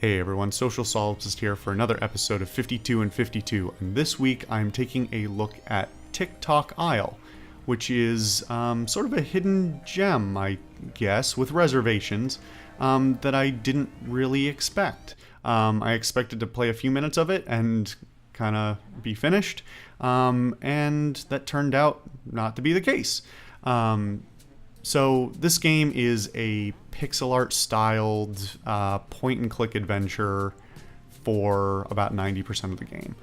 Hey everyone, Social Solipsist here for another episode of 52 and 52, and this week I'm taking a look at Tock, which is sort of a hidden gem, I guess, with reservations, that I didn't really expect. I expected to play a few minutes of it and kind of be finished, and that turned out not to be the case. So this game is a pixel art styled point and click adventure for about 90% of the game.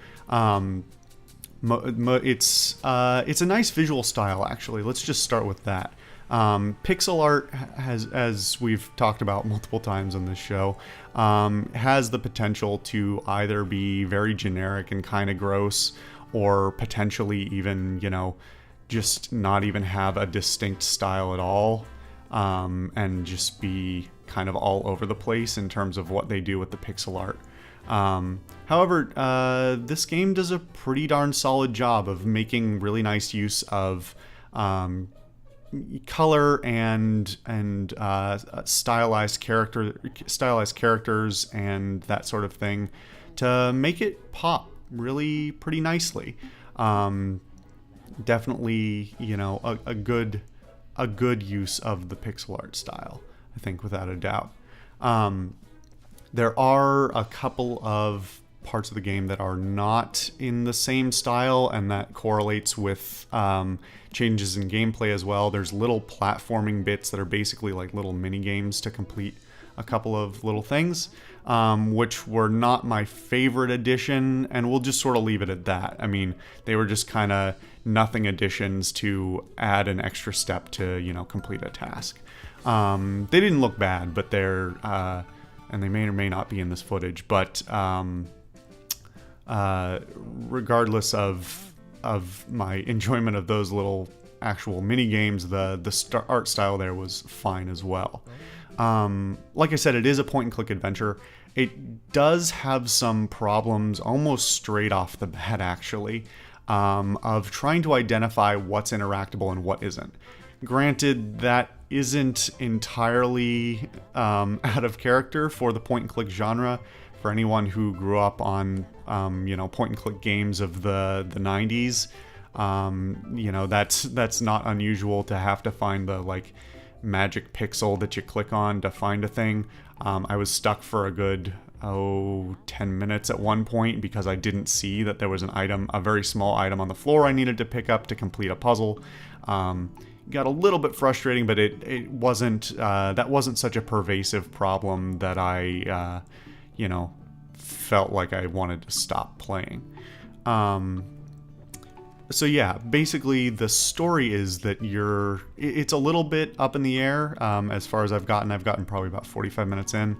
It's a nice visual style, actually. Let's just start with that. Pixel art has, as we've talked about multiple times on this show, has the potential to either be very generic and kind of gross, or potentially even, just not even have a distinct style at all, and just be kind of all over the place in terms of what they do with the pixel art. However, this game does a pretty darn solid job of making really nice use of color and stylized characters and that sort of thing to make it pop really pretty nicely. Definitely, a good use of the pixel art style, I think, without a doubt. There are a couple of parts of the game that are not in the same style, and that correlates with changes in gameplay as well. There's little platforming bits that are basically like little mini games to complete a couple of little things, which were not my favorite addition, and we'll just sort of leave it at that. I mean, they were just kind of nothing additions to add an extra step to, complete a task. They didn't look bad, but they're, and they may or may not be in this footage, but regardless of my enjoyment of those little actual mini games, the art style there was fine as well. Like I said, it is a point-and-click adventure. It does have some problems almost straight off the bat, actually, of trying to identify what's interactable and what isn't. Granted, that isn't entirely out of character for the point-and-click genre. For anyone who grew up on, point-and-click games of the 90s, that's not unusual to have to find the, magic pixel that you click on to find a thing. I was stuck for a good 10 minutes at one point because I didn't see that there was a very small item on the floor I needed to pick up to complete a puzzle. Got a little bit frustrating, but it wasn't that wasn't such a pervasive problem that I felt like I wanted to stop playing. So yeah, basically the story is that it's a little bit up in the air as far as I've gotten probably about 45 minutes in.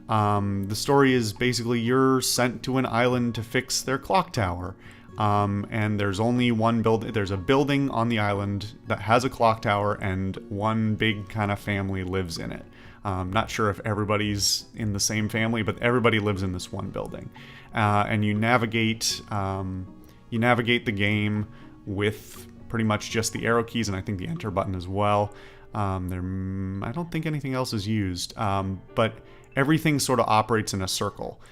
The story is basically you're sent to an island to fix their clock tower. And there's only one building. There's a building on the island that has a clock tower, and one big kind of family lives in it. Not sure if everybody's in the same family, but everybody lives in this one building. And you navigate the game with pretty much just the arrow keys, and I think the enter button as well. I don't think anything else is used, but everything sort of operates in a circle.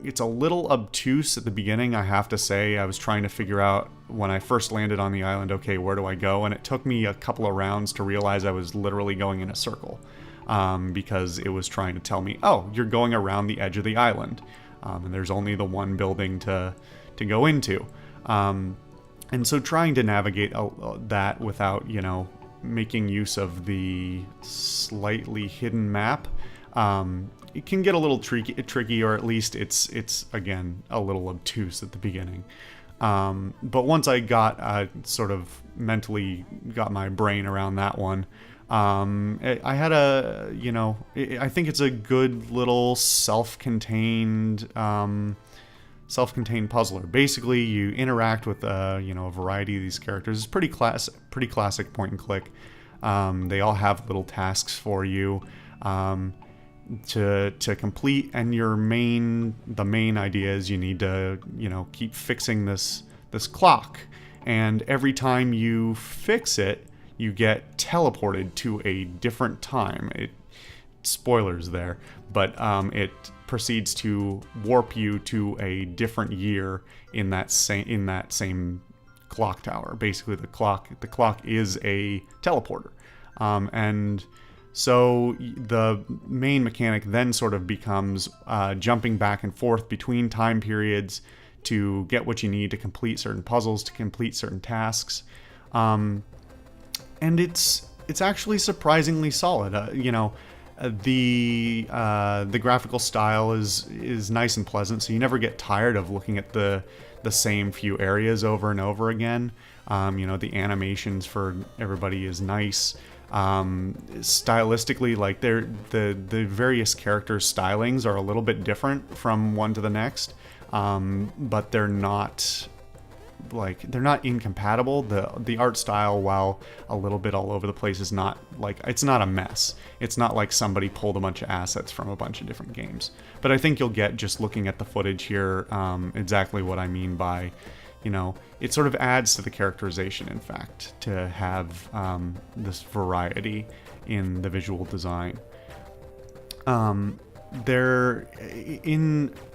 It's a little obtuse at the beginning, I have to say. I was trying to figure out when I first landed on the island, okay, where do I go? And it took me a couple of rounds to realize I was literally going in a circle, because it was trying to tell me, oh, you're going around the edge of the island, and there's only the one building to go into. And so trying to navigate that without, making use of the slightly hidden map, it can get a little tricky, or at least it's again a little obtuse at the beginning. But once I got sort of mentally got my brain around that one, I had I think it's a good little self-contained puzzler. Basically, you interact with a variety of these characters. It's pretty classic point and click. They all have little tasks for you to complete, and the main idea is you need to keep fixing this clock, and every time you fix it, you get teleported to a different time. spoilers there, but it proceeds to warp you to a different year in that same clock tower. Basically, the clock is a teleporter, and so the main mechanic then sort of becomes jumping back and forth between time periods to get what you need to complete certain puzzles, to complete certain tasks, and it's actually surprisingly solid. The graphical style is nice and pleasant, so you never get tired of looking at the same few areas over and over again. The animations for everybody is nice. Stylistically, like the various characters' stylings are a little bit different from one to the next, but they're not incompatible. The art style, while a little bit all over the place, is not it's not a mess. It's not like somebody pulled a bunch of assets from a bunch of different games. But I think you'll get, just looking at the footage here, exactly what I mean by, it sort of adds to the characterization, in fact, to have this variety in the visual design.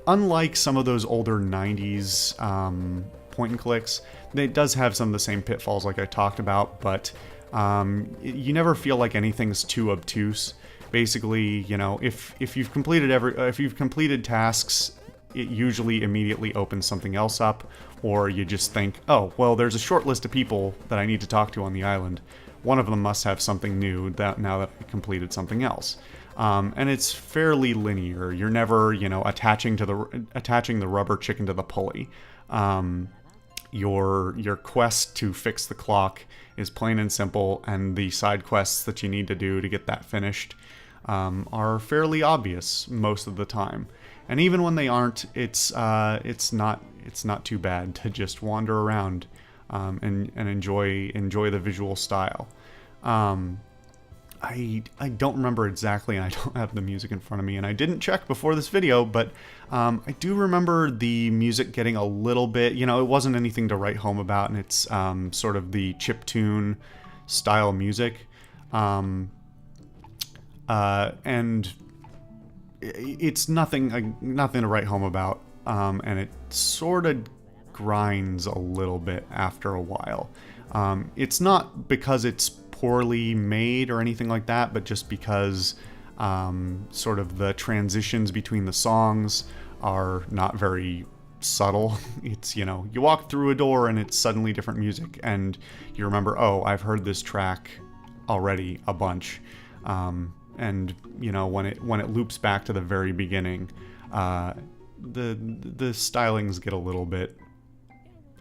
Unlike some of those older 90s point and clicks, it does have some of the same pitfalls like I talked about, but you never feel like anything's too obtuse. Basically, if you've completed tasks, it usually immediately opens something else up, or you just think, oh, well, there's a short list of people that I need to talk to on the island. One of them must have something new now that I completed something else. And it's fairly linear. You're never, attaching the rubber chicken to the pulley. Your quest to fix the clock is plain and simple, and the side quests that you need to do to get that finished are fairly obvious most of the time. And even when they aren't, it's not too bad to just wander around and enjoy the visual style. I don't remember exactly, and I don't have the music in front of me, and I didn't check before this video, but I do remember the music getting a little bit, it wasn't anything to write home about, and it's sort of the chiptune style music. And it's nothing to write home about, and it sort of grinds a little bit after a while. It's not because it's poorly made or anything like that, but just because sort of the transitions between the songs are not very subtle. It's, you walk through a door and it's suddenly different music, and you remember, oh, I've heard this track already a bunch. And when it loops back to the very beginning, the stylings get a little bit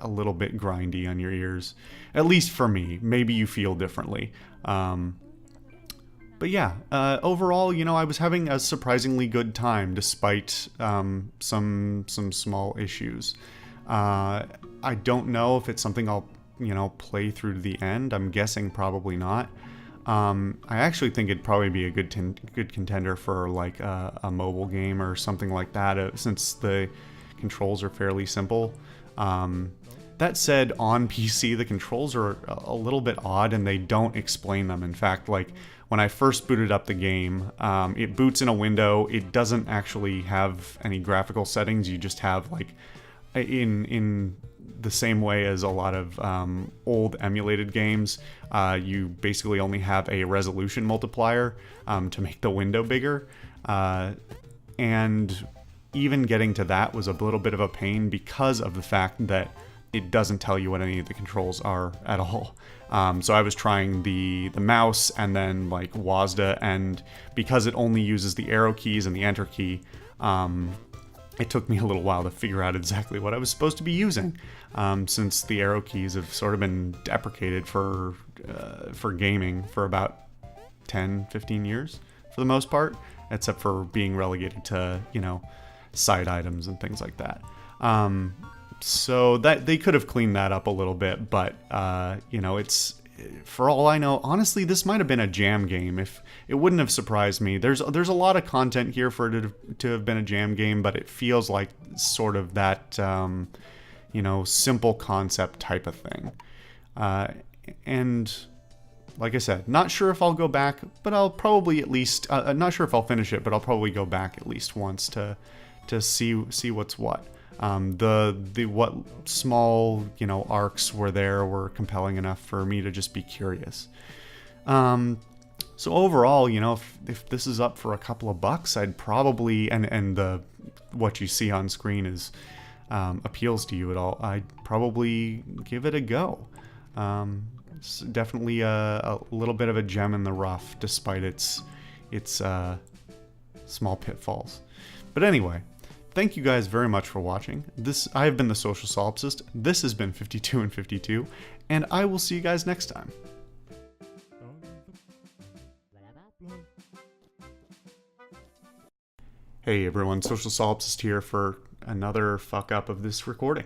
grindy on your ears, at least for me. Maybe you feel differently. But yeah, overall, I was having a surprisingly good time despite some small issues. I don't know if it's something I'll play through to the end. I'm guessing probably not. I actually think it'd probably be a good contender for like a mobile game or something like that, since the controls are fairly simple. That said, on PC, the controls are a little bit odd, and they don't explain them. In fact, like when I first booted up the game, it boots in a window. It doesn't actually have any graphical settings. You just have, like, in the same way as a lot of old emulated games, you basically only have a resolution multiplier to make the window bigger. And even getting to that was a little bit of a pain because of the fact that it doesn't tell you what any of the controls are at all. So I was trying the mouse and then like WASD, and because it only uses the arrow keys and the enter key, it took me a little while to figure out exactly what I was supposed to be using, since the arrow keys have sort of been deprecated for gaming for about 10-15 years for the most part, except for being relegated to, side items and things like that. So that they could have cleaned that up a little bit, but it's, for all I know, honestly, this might have been a jam game. If it wouldn't have surprised me. There's a lot of content here for it to have been a jam game, but it feels like sort of that simple concept type of thing. And like I said, not sure if I'll go back, but I'll probably at least, not sure if I'll finish it, but I'll probably go back at least once to see what's what. The what small, you know, arcs were compelling enough for me to just be curious. So overall, you know, if this is up for a couple of bucks, I'd probably, and what you see on screen is appeals to you at all, I'd probably give it a go. It's definitely a little bit of a gem in the rough, despite its small pitfalls. But anyway, thank you guys very much for watching. I have been the Social Solipsist. This has been 52 and 52, and I will see you guys next time. Hey everyone, Social Solipsist here for another fuck up of this recording.